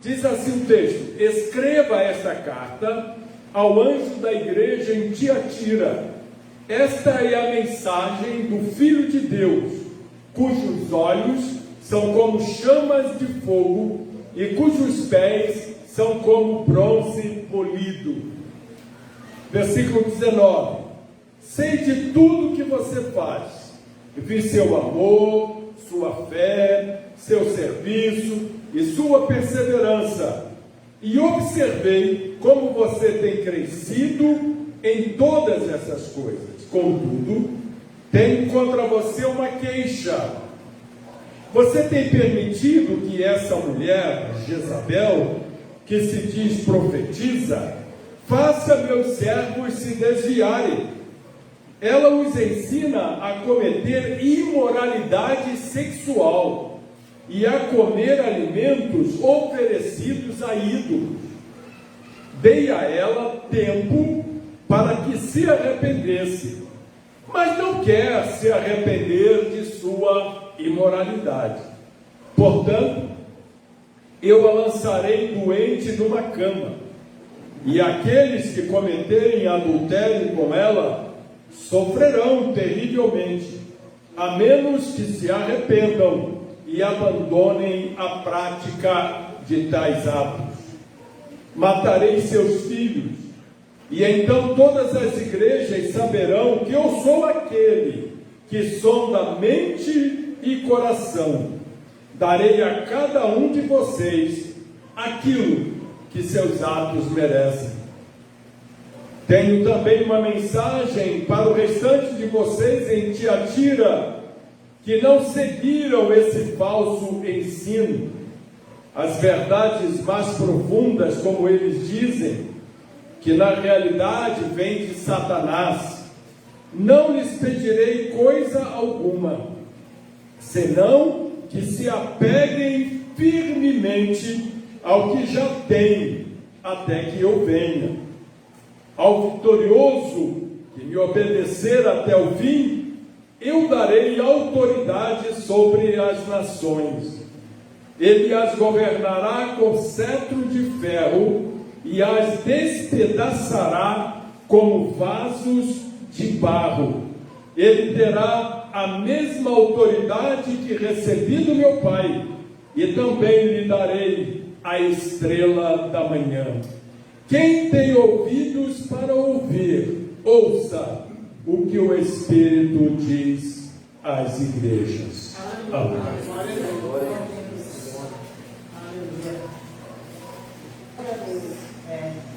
Diz assim o texto: escreva esta carta ao anjo da igreja em Tiatira. Esta é a mensagem do Filho de Deus, cujos olhos são como chamas de fogo e cujos pés são como bronze polido. Versículo 19: sei de tudo que você faz, vi seu amor, sua fé, seu serviço e sua perseverança, e observei como você tem crescido em todas essas coisas. Contudo, tenho contra você uma queixa. Você tem permitido que essa mulher, Jezabel, que se diz profetiza, faça meus servos se desviarem. Ela os ensina a cometer imoralidade sexual e a comer alimentos oferecidos a ídolos. Dei a ela tempo para que se arrependesse, mas não quer se arrepender de sua imoralidade. Portanto, eu a lançarei doente numa cama, e aqueles que cometerem adultério com ela sofrerão terrivelmente, a menos que se arrependam e abandonem a prática de tais atos. Matarei seus filhos, e então todas as igrejas saberão que eu sou aquele que sonda mente e coração. Darei a cada um de vocês aquilo que seus atos merecem. Tenho também uma mensagem para o restante de vocês em Tiatira, que não seguiram esse falso ensino, as verdades mais profundas, como eles dizem, que na realidade vem de Satanás. Não lhes pedirei coisa alguma, senão que se apeguem firmemente ao que já têm, até que eu venha. Ao vitorioso que me obedecer até o fim, eu darei autoridade sobre as nações. Ele as governará com cetro de ferro e as despedaçará como vasos de barro. Ele terá a mesma autoridade que recebi do meu Pai, e também lhe darei a estrela da manhã. Quem tem ouvidos para ouvir, ouça o que o Espírito diz às igrejas. Amém.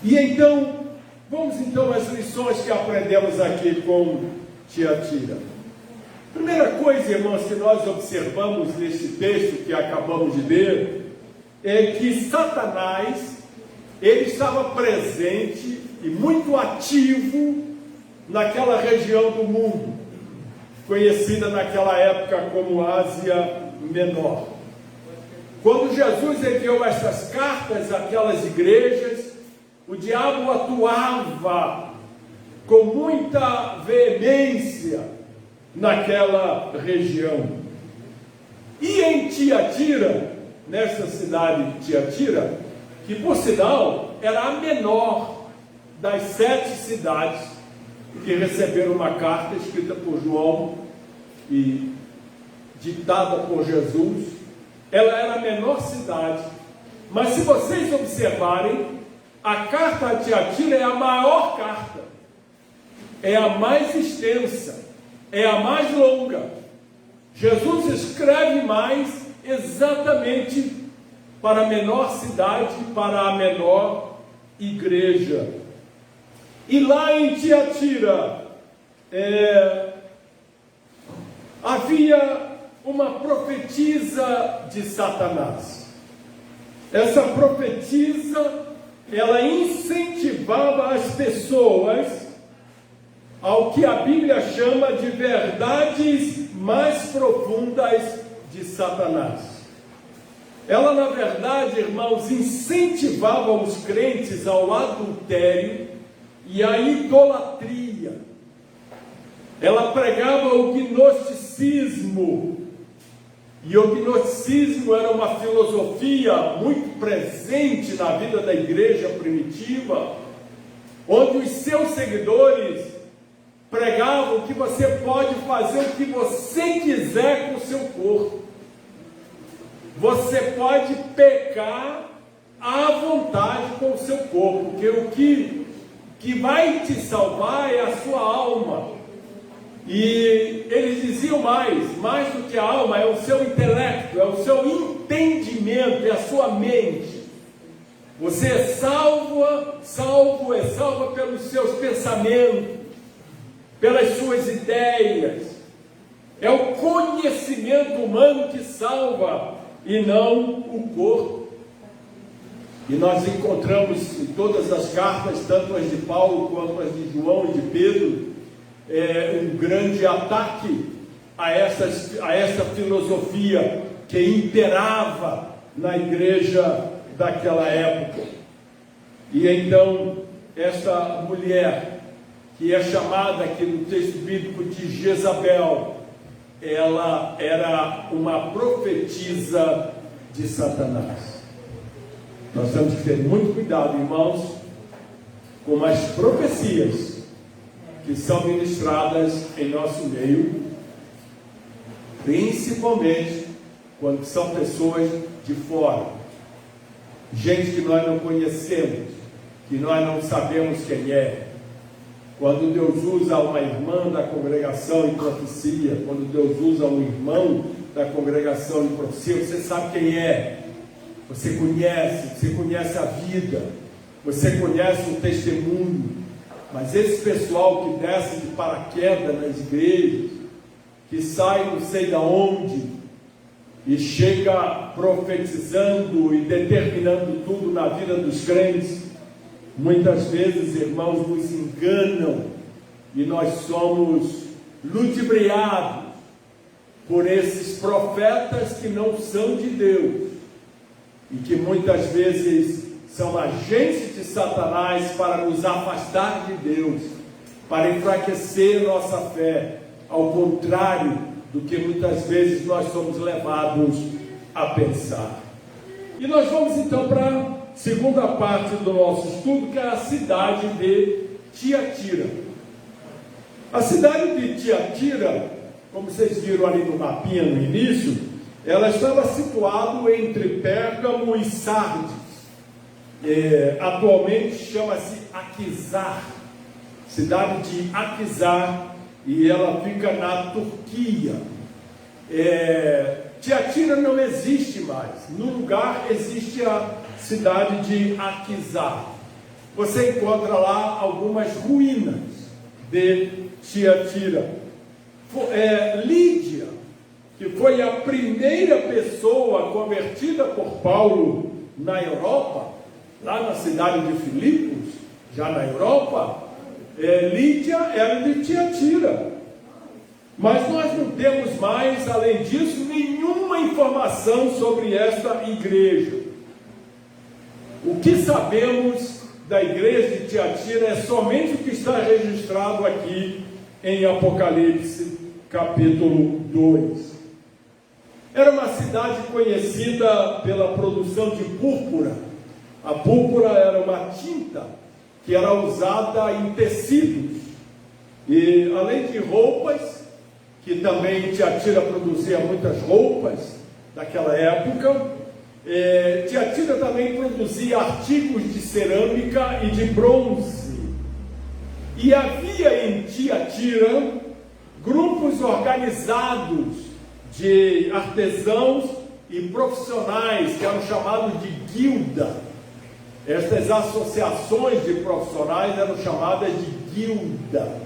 E então, vamos então às lições que aprendemos aqui com Tiatira. Primeira coisa, irmãos, que nós observamos neste texto que acabamos de ler, é que Satanás, ele estava presente e muito ativo naquela região do mundo, conhecida naquela época como Ásia Menor. Quando Jesus enviou essas cartas àquelas igrejas, o diabo atuava com muita veemência naquela região. E em Tiatira, nessa cidade de Tiatira, que por sinal era a menor das 7 cidades que receberam uma carta escrita por João e ditada por Jesus, ela era a menor cidade, mas se vocês observarem, a carta a Tiatira é a maior carta, é a mais extensa, é a mais longa. Jesus escreve mais exatamente para a menor cidade, para a menor igreja. E lá em Tiatira havia uma profetisa de Satanás. Essa profetisa, ela incentivava as pessoas ao que a Bíblia chama de verdades mais profundas de Satanás. Ela, na verdade, irmãos, incentivava os crentes ao adultério e à idolatria. Ela pregava o gnosticismo, E o gnosticismo era uma filosofia muito presente na vida da igreja primitiva, onde os seus seguidores pregavam que você pode fazer o que você quiser com o seu corpo. Você pode pecar à vontade com o seu corpo, porque o que vai te salvar é a sua alma. E eles diziam mais do que a alma, é o seu intelecto, é o seu entendimento, é a sua mente. Você é salvo pelos seus pensamentos, pelas suas ideias. É o conhecimento humano que salva e não o corpo. E nós encontramos em todas as cartas, tanto as de Paulo quanto as de João e de Pedro, um grande ataque a essa filosofia que imperava na igreja daquela época. E então, essa mulher, que é chamada aqui no texto bíblico de Jezabel, ela era uma profetisa de Satanás. Nós temos que ter muito cuidado, irmãos, com as profecias que são ministradas em nosso meio, principalmente quando são pessoas de fora, gente que nós não conhecemos, que nós não sabemos quem é. Quando Deus usa uma irmã da congregação em profecia, quando Deus usa um irmão da congregação em profecia, você sabe quem é. Você conhece a vida, você conhece o testemunho. Mas esse pessoal que desce de paraquedas nas igrejas, que sai não sei de onde, e chega profetizando e determinando tudo na vida dos crentes, muitas vezes, irmãos, nos enganam, e nós somos ludibriados por esses profetas que não são de Deus, e que muitas vezes são agentes de Satanás para nos afastar de Deus, para enfraquecer nossa fé, ao contrário do que muitas vezes nós somos levados a pensar. E nós vamos então para a segunda parte do nosso estudo, que é a cidade de Tiatira. A cidade de Tiatira, como vocês viram ali no mapinha no início, ela estava situada entre Pérgamo e Sardes. Atualmente chama-se Aquisar, cidade de Aquisar, e ela fica na Turquia. Tiatira não existe mais, no lugar existe a cidade de Aquisar. Você encontra lá algumas ruínas de Tiatira. Lídia, que foi a primeira pessoa convertida por Paulo na Europa, lá na cidade de Filipos, já na Europa, Lídia era de Tiatira. Mas nós não temos mais, além disso, nenhuma informação sobre esta igreja. O que sabemos da igreja de Tiatira é somente o que está registrado aqui em Apocalipse, capítulo 2. Era uma cidade conhecida pela produção de púrpura. A púrpura era uma tinta que era usada em tecidos. E além de roupas, que também Tiatira produzia muitas roupas daquela época, Tiatira também produzia artigos de cerâmica e de bronze. E havia em Tiatira grupos organizados de artesãos e profissionais, que eram chamados de guilda. Estas associações de profissionais eram chamadas de guilda.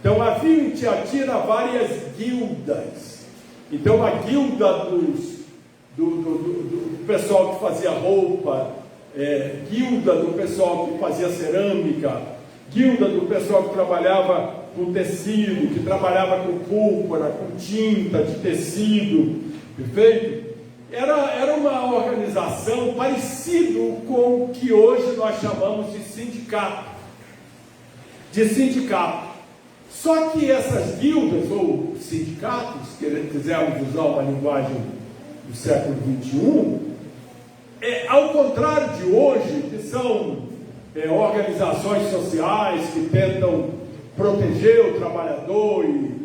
Então havia em Tiatira várias guildas. Então a guilda do pessoal que fazia roupa, guilda do pessoal que fazia cerâmica, guilda do pessoal que trabalhava com tecido, que trabalhava com púrpura, com tinta de tecido, perfeito? Era uma organização parecida com o que hoje nós chamamos de sindicato. Só que essas guildas, ou sindicatos, se quisermos usar uma linguagem do século XXI, ao contrário de hoje, que são organizações sociais que tentam proteger o trabalhador e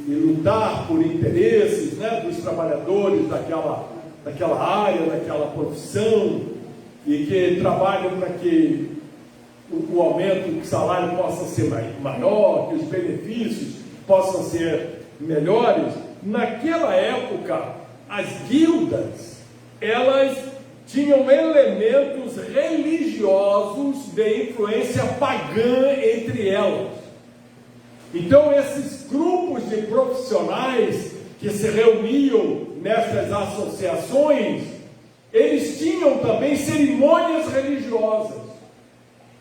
lutar por interesses, né, dos trabalhadores daquela área, daquela profissão, e que trabalham para que o aumento do salário possa ser maior, que os benefícios possam ser melhores. Naquela época, as guildas, elas tinham elementos religiosos de influência pagã entre elas. Então, esses grupos de profissionais que se reuniam nessas associações, eles tinham também cerimônias religiosas.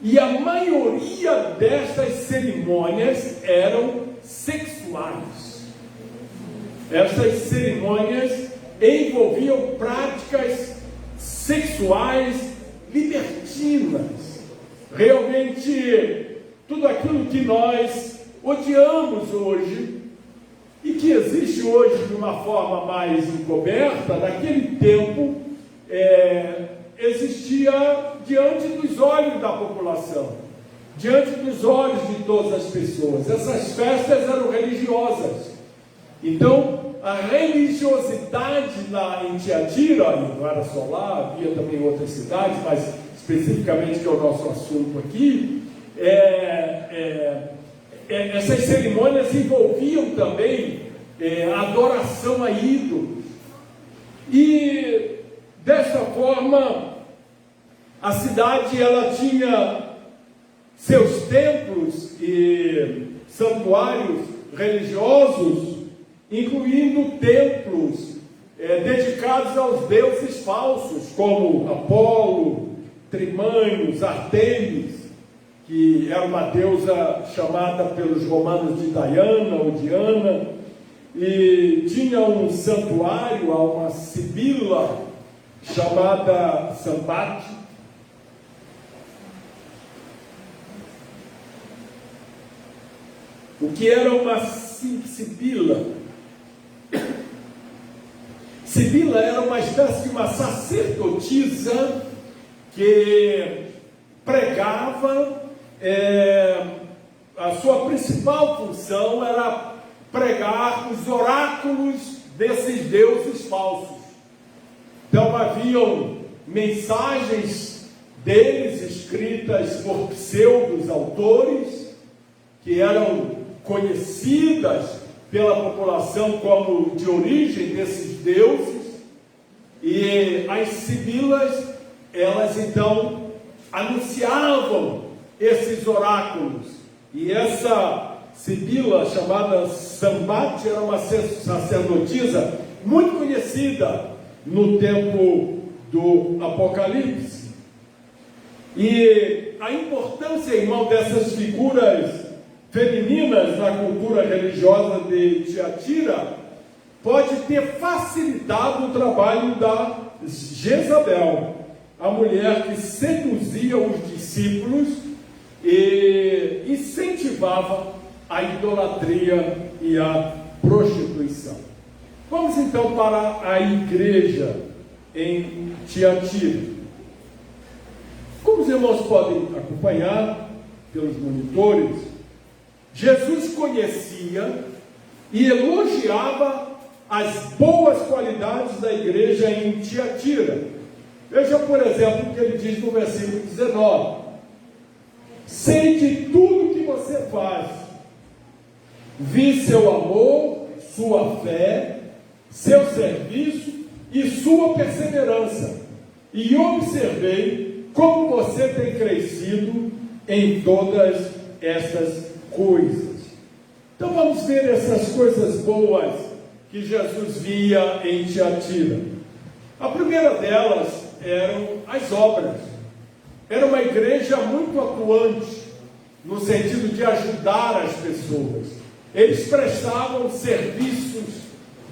E a maioria destas cerimônias eram sexuais. Essas cerimônias envolviam práticas sexuais libertinas. Realmente, tudo aquilo que nós odiamos hoje, e que existe hoje de uma forma mais encoberta, naquele tempo, existia diante dos olhos da população, diante dos olhos de todas as pessoas. Essas festas eram religiosas. Então, a religiosidade em Tiatira, e não era só lá, havia também em outras cidades, mas especificamente que é o nosso assunto aqui, essas cerimônias envolviam também adoração a ídolos. E dessa forma, a cidade ela tinha seus templos e santuários religiosos, incluindo templos dedicados aos deuses falsos, como Apolo, Trimânios, Artemis, que era uma deusa chamada pelos romanos de Diana ou Diana, e tinha um santuário a uma sibila chamada Sambate. O que era uma sibila? Sibila era uma espécie de uma sacerdotisa que pregava, a sua principal função era pregar os oráculos desses deuses falsos. Então haviam mensagens deles escritas por pseudos autores, que eram conhecidas pela população como de origem desses deuses, e as sibilas, elas então anunciavam esses oráculos. E essa sibila chamada Sambate era uma sacerdotisa muito conhecida no tempo do Apocalipse. E a importância, irmão, dessas figuras femininas na cultura religiosa de Tiatira pode ter facilitado o trabalho da Jezabel, a mulher que seduzia os discípulos e incentivava a idolatria e a prostituição. Vamos então para a igreja em Tiatira. Como os irmãos podem acompanhar pelos monitores, Jesus conhecia e elogiava as boas qualidades da igreja em Tiatira. Veja, por exemplo, o que ele diz no versículo 19: sei de tudo que você faz, vi seu amor, sua fé, seu serviço e sua perseverança, e observei como você tem crescido em todas essas coisas. Então vamos ver essas coisas boas que Jesus via em Tiatira. A primeira delas eram as obras. Era uma igreja muito atuante, no sentido de ajudar as pessoas. Eles prestavam serviços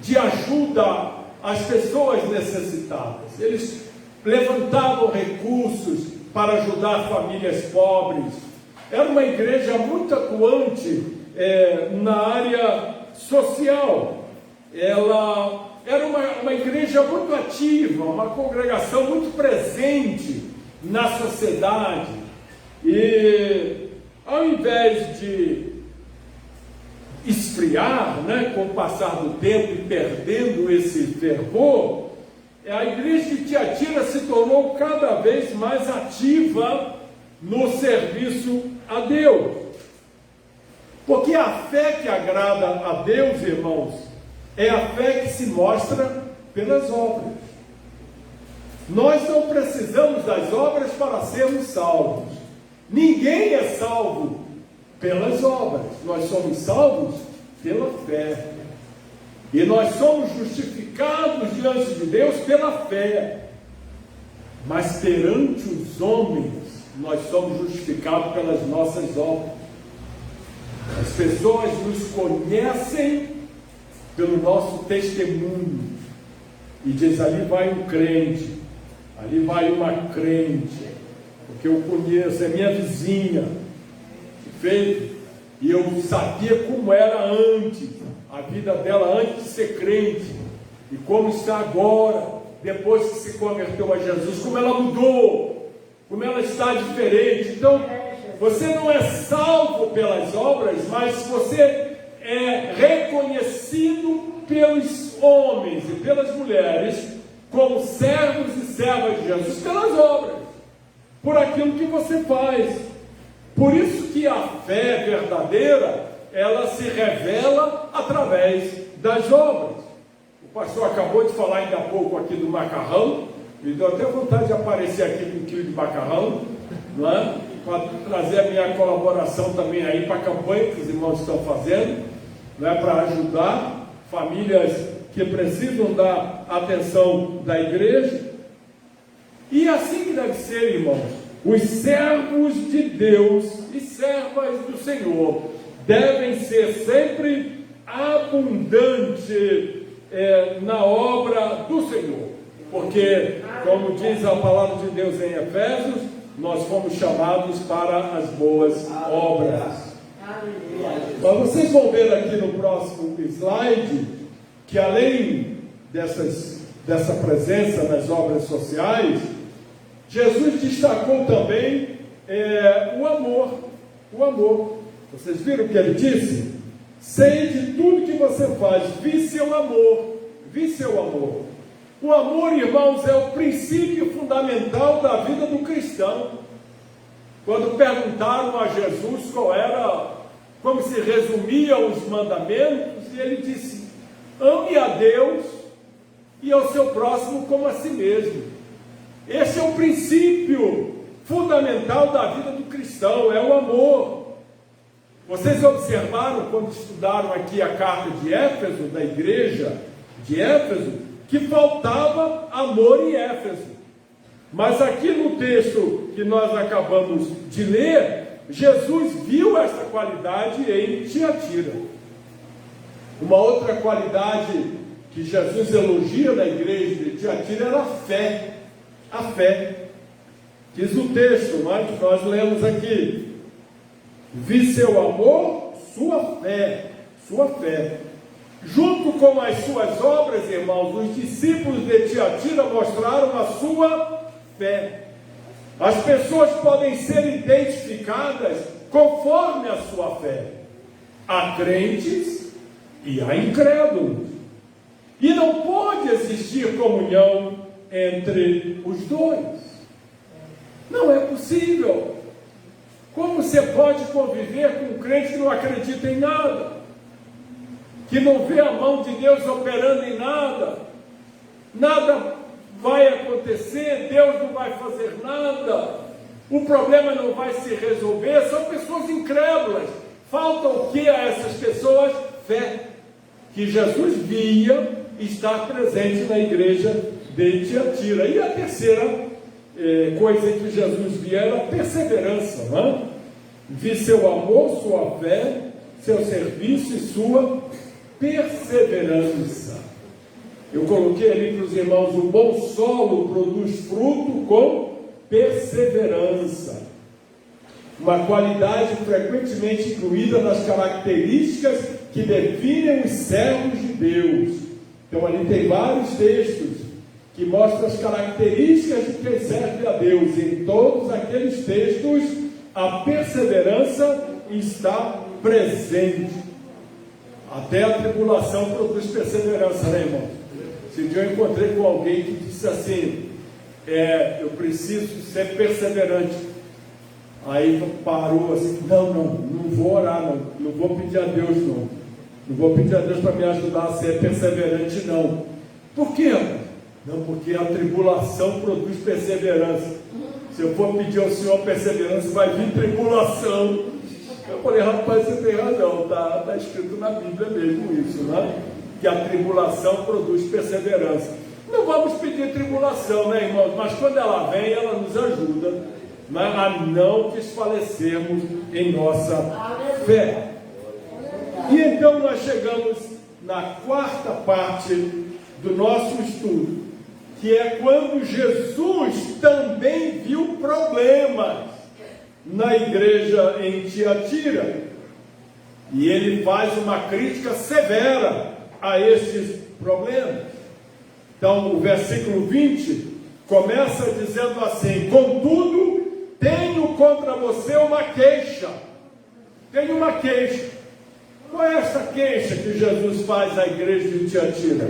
de ajuda às pessoas necessitadas. Eles levantavam recursos para ajudar famílias pobres. Era uma igreja muito atuante na área social. Ela era uma igreja muito ativa, uma congregação muito presente na sociedade. E ao invés de esfriar, com o passar do tempo e perdendo esse fervor, a igreja de Tiatira se tornou cada vez mais ativa no serviço a Deus. Porque a fé que agrada a Deus, irmãos, é a fé que se mostra pelas obras. Nós não precisamos das obras para sermos salvos. Ninguém é salvo pelas obras. Nós somos salvos pela fé. E nós somos justificados diante de Deus pela fé. Mas perante os homens, nós somos justificados pelas nossas obras. As pessoas nos conhecem pelo nosso testemunho. E diz, ali vai um crente, ali vai uma crente, porque eu conheço, é minha vizinha, que fez, e eu sabia como era antes, a vida dela antes de ser crente, e como está agora, depois que se converteu a Jesus, como ela mudou, como ela está diferente. Então, você não é salvo pelas obras, mas você é reconhecido pelos homens e pelas mulheres como servos e servas de Jesus pelas obras, por aquilo que você faz. Por isso que a fé verdadeira, ela se revela através das obras. O pastor acabou de falar ainda há pouco aqui do macarrão, me deu até vontade de aparecer aqui com um quilo de macarrão, não é? Para trazer a minha colaboração também aí para a campanha que os irmãos estão fazendo, né, para ajudar famílias que precisam da atenção da igreja. E assim que deve ser, irmãos, os servos de Deus e servas do Senhor devem ser sempre abundantes na obra do Senhor, porque, como diz a palavra de Deus em Efésios, nós fomos chamados para as boas obras. Mas vocês vão ver aqui no próximo slide que, além dessa presença nas obras sociais, Jesus destacou também o amor. O amor. Vocês viram o que ele disse? Sei de tudo que você faz, vi seu amor. Vi seu amor. O amor, irmãos, é o princípio fundamental da vida do cristão. Quando perguntaram a Jesus como se resumiam os mandamentos, e ele disse, ame a Deus e ao seu próximo como a si mesmo. Esse é o princípio fundamental da vida do cristão, é o amor. Vocês observaram quando estudaram aqui a carta de Éfeso, da igreja de Éfeso, que faltava amor em Éfeso. Mas aqui no texto que nós acabamos de ler, Jesus viu essa qualidade em Tiatira. Uma outra qualidade que Jesus elogia na igreja de Tiatira era a fé. A fé. Diz o texto, que nós lemos aqui. Vi seu amor, sua fé. Sua fé. Junto com as suas obras, irmãos, os discípulos de Tiatira mostraram a sua fé. As pessoas podem ser identificadas conforme a sua fé. Há crentes e há incrédulos. E não pode existir comunhão entre os dois. Não é possível. Como você pode conviver com um crente que não acredita em nada? Que não vê a mão de Deus operando em nada? Nada vai acontecer, Deus não vai fazer nada, o problema não vai se resolver. São pessoas incrédulas. Falta o que a essas pessoas? Fé, que Jesus via estar presente na igreja de Tiatira. E a terceira coisa que Jesus via era a perseverança, não é? Vi seu amor, sua fé, seu serviço e sua perseverança. Eu coloquei ali para os irmãos, o bom solo produz fruto com perseverança. Uma qualidade frequentemente incluída nas características que definem os servos de Deus. Então ali tem vários textos que mostram as características de quem serve a Deus. Em todos aqueles textos, a perseverança está presente. Até a tribulação produz perseverança, né, irmão? Esse dia eu encontrei com alguém que disse assim, eu preciso ser perseverante. Aí parou assim, não vou orar, não vou pedir a Deus, não vou pedir a Deus para me ajudar a ser perseverante, não. Por quê? Não, porque a tribulação produz perseverança. Se eu for pedir ao Senhor perseverança, vai vir tribulação. Eu falei, rapaz, você tem razão, está escrito na Bíblia mesmo isso, né? Que a tribulação produz perseverança. Não vamos pedir tribulação, né, irmãos? Mas quando ela vem, ela nos ajuda, né, a não desfalecermos em nossa fé. E então nós chegamos na quarta parte do nosso estudo, que é quando Jesus também viu problemas na igreja em Tiatira, e ele faz uma crítica severa a esses problemas. Então o versículo 20 começa dizendo assim: contudo, tenho contra você uma queixa. Tenho uma queixa. Qual é essa queixa que Jesus faz à igreja de Tiatira?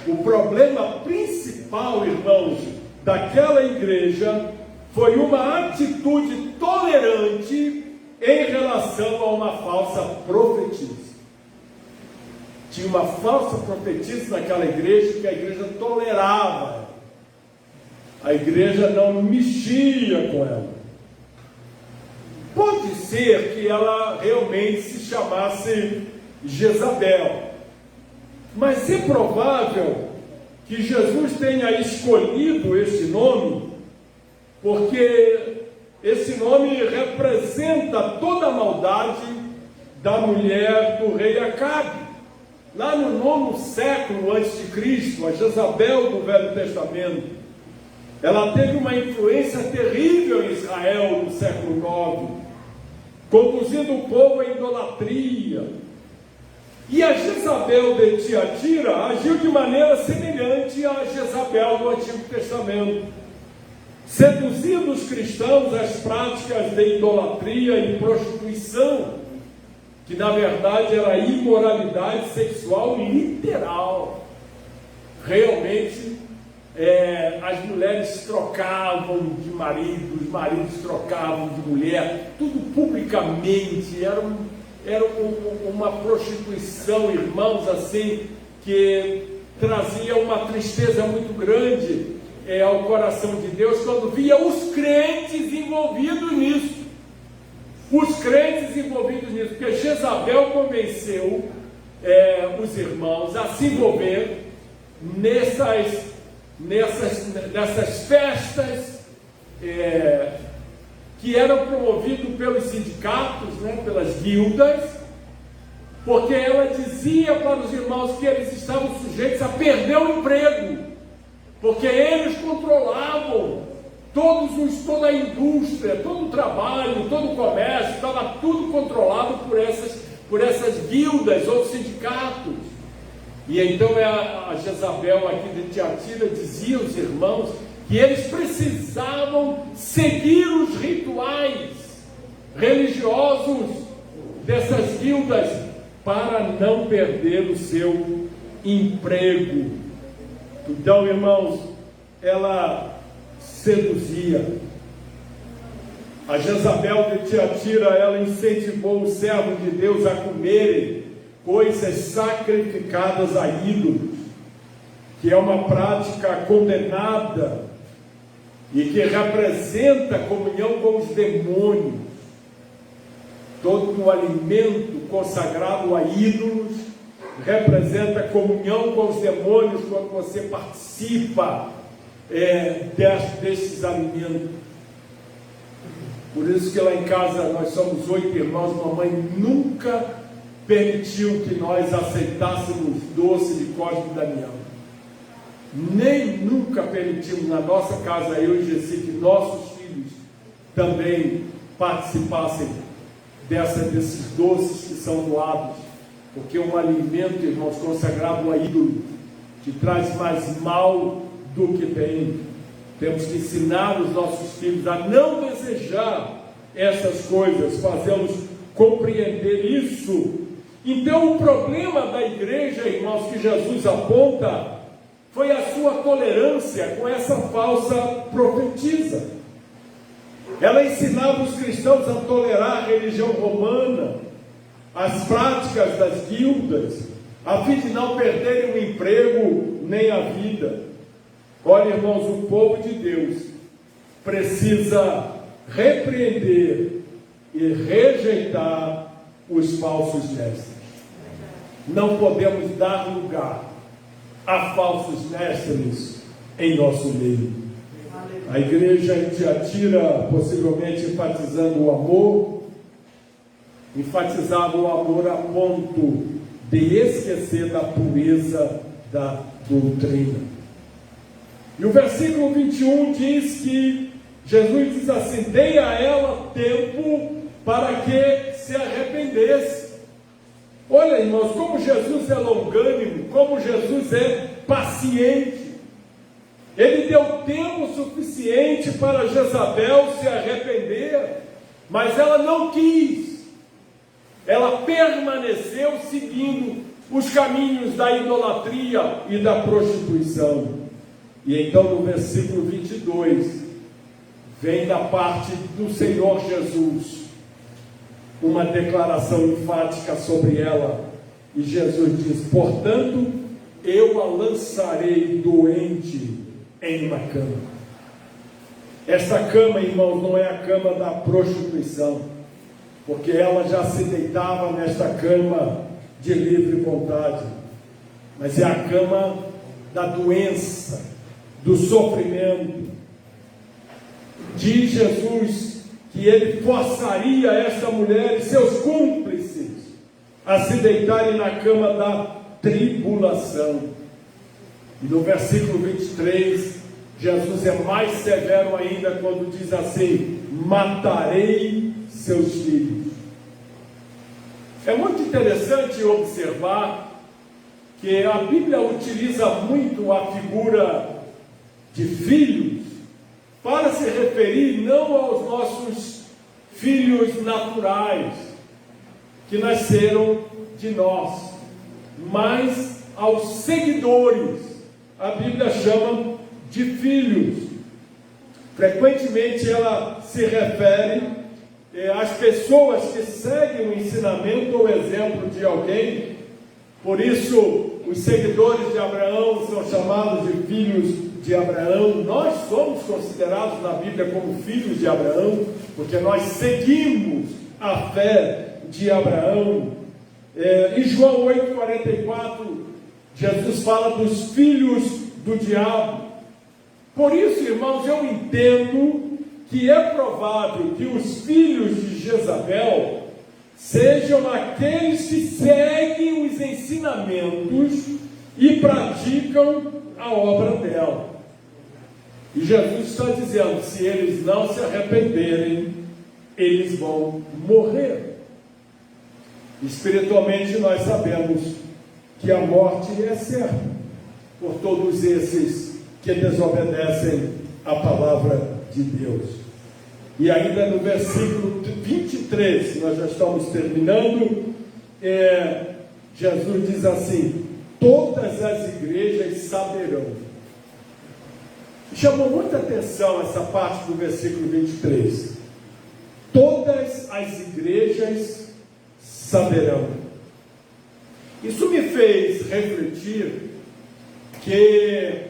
O problema principal, irmãos, daquela igreja foi uma atitude tolerante em relação a uma falsa profetisa. Tinha uma falsa profetisa naquela igreja que a igreja tolerava. A igreja não mexia com ela. Pode ser que ela realmente se chamasse Jezabel, mas é provável que Jesus tenha escolhido esse nome porque esse nome representa toda a maldade da mulher do rei Acabe. Lá no 9º século antes de Cristo, a Jezabel do Velho Testamento, ela teve uma influência terrível em Israel no século 9, conduzindo o povo à idolatria. E a Jezabel de Tiatira agiu de maneira semelhante à Jezabel do Antigo Testamento, seduzindo os cristãos às práticas de idolatria e prostituição, que na verdade era imoralidade sexual literal. Realmente, as mulheres trocavam de marido, os maridos trocavam de mulher, tudo publicamente, era uma prostituição, irmãos, assim, que trazia uma tristeza muito grande ao coração de Deus, quando via os crentes envolvidos nisso. Os crentes envolvidos nisso, porque Jezabel convenceu os irmãos a se envolver nessas festas que eram promovidas pelos sindicatos, né, pelas guildas, porque ela dizia para os irmãos que eles estavam sujeitos a perder o emprego, porque eles controlavam toda a indústria, todo o trabalho, todo o comércio, estava tudo controlado por essas guildas ou sindicatos. E então a Jezabel aqui de Tiatira dizia aos irmãos que eles precisavam seguir os rituais religiosos dessas guildas para não perder o seu emprego. Então, irmãos, ela seduzia. A Jezabel de Tiatira, ela incentivou os servos de Deus a comerem coisas sacrificadas a ídolos, que é uma prática condenada e que representa comunhão com os demônios. Todo o alimento consagrado a ídolos representa comunhão com os demônios quando você participa desses alimentos. Por isso que lá em casa nós somos 8 irmãos, mamãe nunca permitiu que nós aceitássemos doce de Cosme e Damião. Nem nunca permitimos na nossa casa, eu e Gessi, que nossos filhos também participassem desses doces que são doados, porque um alimento, irmãos, consagrado a ídolo, te traz mais mal do que bem. Temos que ensinar os nossos filhos a não desejar essas coisas, fazê-los compreender isso. Então, o problema da igreja, irmãos, que Jesus aponta, foi a sua tolerância com essa falsa profetisa. Ela ensinava os cristãos a tolerar a religião romana, as práticas das guildas, a fim de não perderem o emprego nem a vida. Olha, irmãos, o povo de Deus precisa repreender e rejeitar os falsos mestres. Não podemos dar lugar a falsos mestres em nosso meio. A igreja em Tiatira, possivelmente enfatizando o amor, enfatizava o amor a ponto de esquecer da pureza da doutrina. E o versículo 21 diz que Jesus diz assim: dei a ela tempo para que se arrependesse. Olha, irmãos, como Jesus é longânimo, como Jesus é paciente. Ele deu tempo suficiente para Jezabel se arrepender, mas ela não quis. Ela permaneceu seguindo os caminhos da idolatria e da prostituição. E então no versículo 22, vem da parte do Senhor Jesus uma declaração enfática sobre ela. E Jesus diz: portanto, eu a lançarei doente em uma cama. Essa cama, irmãos, não é a cama da prostituição, porque ela já se deitava nesta cama de livre vontade, mas é a cama da doença, do sofrimento. Diz Jesus que ele forçaria esta mulher e seus cúmplices a se deitarem na cama da tribulação. E no versículo 23, Jesus é mais severo ainda quando diz assim: matarei seus filhos. É muito interessante observar que a Bíblia utiliza muito a figura de filhos para se referir não aos nossos filhos naturais, que nasceram de nós, mas aos seguidores. A Bíblia chama de filhos. Frequentemente ela se refere às pessoas que seguem o ensinamento ou exemplo de alguém. Por isso, os seguidores de Abraão são chamados de filhos de Abraão. Nós somos considerados na Bíblia como filhos de Abraão, porque nós seguimos a fé de Abraão. Em João 8,44, Jesus fala dos filhos do diabo. Por isso, irmãos, eu entendo que é provável que os filhos de Jezabel sejam aqueles que seguem os ensinamentos e praticam a obra dela. E Jesus está dizendo: se eles não se arrependerem, eles vão morrer. Espiritualmente nós sabemos que a morte é certa por todos esses que desobedecem a palavra de Deus. E ainda no versículo 23, nós já estamos terminando, Jesus diz assim: todas as igrejas saberão. Chamou muita atenção essa parte do versículo 23. Todas as igrejas saberão. Isso me fez refletir que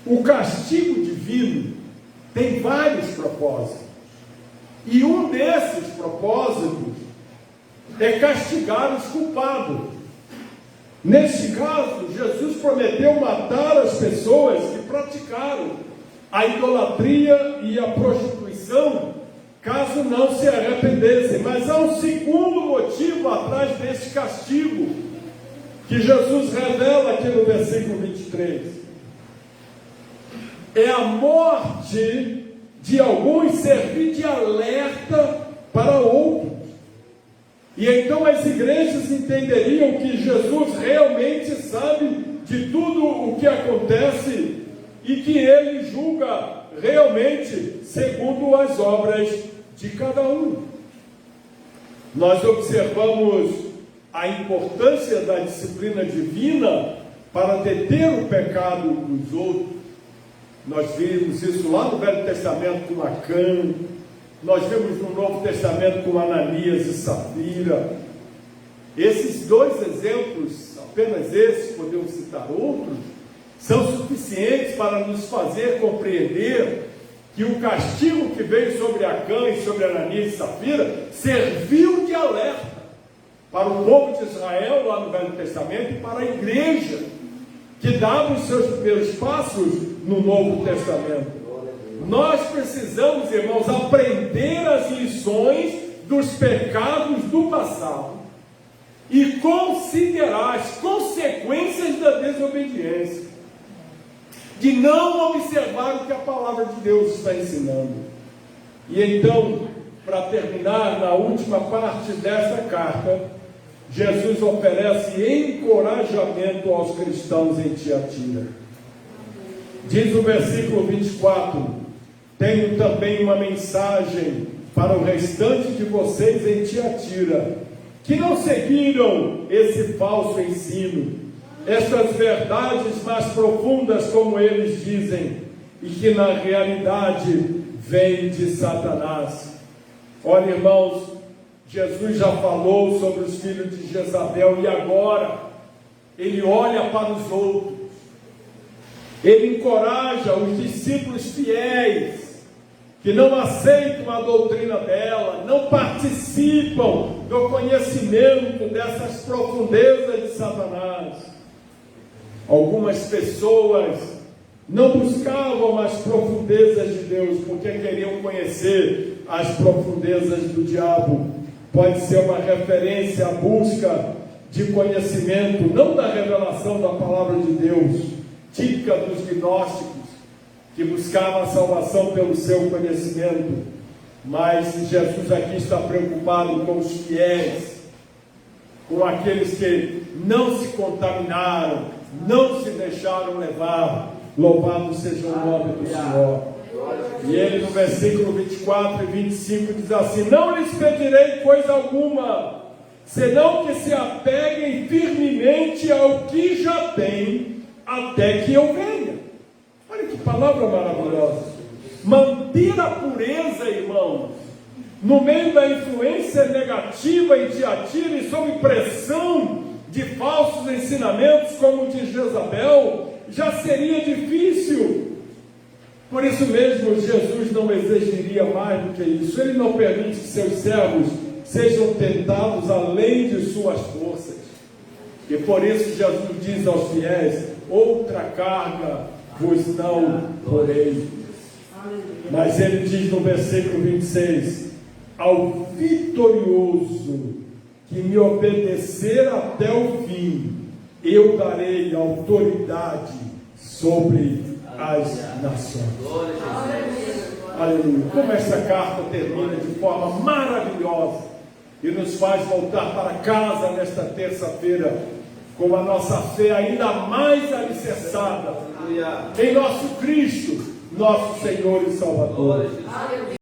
o castigo divino tem vários propósitos, e um desses propósitos é castigar os culpados. Neste caso, Jesus prometeu matar as pessoas que praticaram a idolatria e a prostituição, caso não se arrependessem. Mas há um segundo motivo atrás deste castigo, que Jesus revela aqui no versículo 23. É a morte de alguns servir de alerta para outros. E então as igrejas entenderiam que Jesus realmente sabe de tudo o que acontece e que Ele julga realmente segundo as obras de cada um. Nós observamos a importância da disciplina divina para deter o pecado dos outros. Nós vimos isso lá no Velho Testamento com Acã, nós vemos no Novo Testamento com Ananias e Safira. Esses dois exemplos, apenas esses, podemos citar outros, são suficientes para nos fazer compreender que o castigo que veio sobre Acã e sobre Ananias e Safira serviu de alerta para o povo de Israel lá no Velho Testamento e para a igreja que dava os seus primeiros passos no Novo Testamento. Nós precisamos, irmãos, aprender as lições dos pecados do passado e considerar as consequências da desobediência, de não observar o que a palavra de Deus está ensinando. E então, para terminar, na última parte dessa carta, Jesus oferece encorajamento aos cristãos em Tiatira. Diz o versículo 24: tenho também uma mensagem para o restante de vocês em Tiatira, que não seguiram esse falso ensino, estas verdades mais profundas, como eles dizem, e que na realidade vêm de Satanás. Olha, irmãos, Jesus já falou sobre os filhos de Jezabel, e agora Ele olha para os outros. Ele encoraja os discípulos fiéis, que não aceitam a doutrina dela, não participam do conhecimento dessas profundezas de Satanás. Algumas pessoas não buscavam as profundezas de Deus, porque queriam conhecer as profundezas do diabo. Pode ser uma referência à busca de conhecimento, não da revelação da palavra de Deus, típica dos gnósticos, que buscavam a salvação pelo seu conhecimento. Mas Jesus aqui está preocupado com os fiéis, com aqueles que não se contaminaram, não se deixaram levar. Louvado seja o nome do Senhor. E ele no versículo 24 e 25 diz assim: não lhes pedirei coisa alguma, senão que se apeguem firmemente ao que já têm, até que eu venha. Olha que palavra maravilhosa. Manter a pureza, irmãos, no meio da influência negativa em Tiatira e sob pressão de falsos ensinamentos como o de Jezabel, já seria difícil. Por isso mesmo, Jesus não exigiria mais do que isso. Ele não permite que seus servos sejam tentados além de suas forças. E por isso Jesus diz aos fiéis: outra carga vos não porei. Mas ele diz no versículo 26: ao vitorioso que me obedecer até o fim, eu darei autoridade sobre as nações. Aleluia. Como essa carta termina de forma maravilhosa e nos faz voltar para casa nesta terça-feira com a nossa fé ainda mais alicerçada em nosso Cristo, nosso Senhor e Salvador.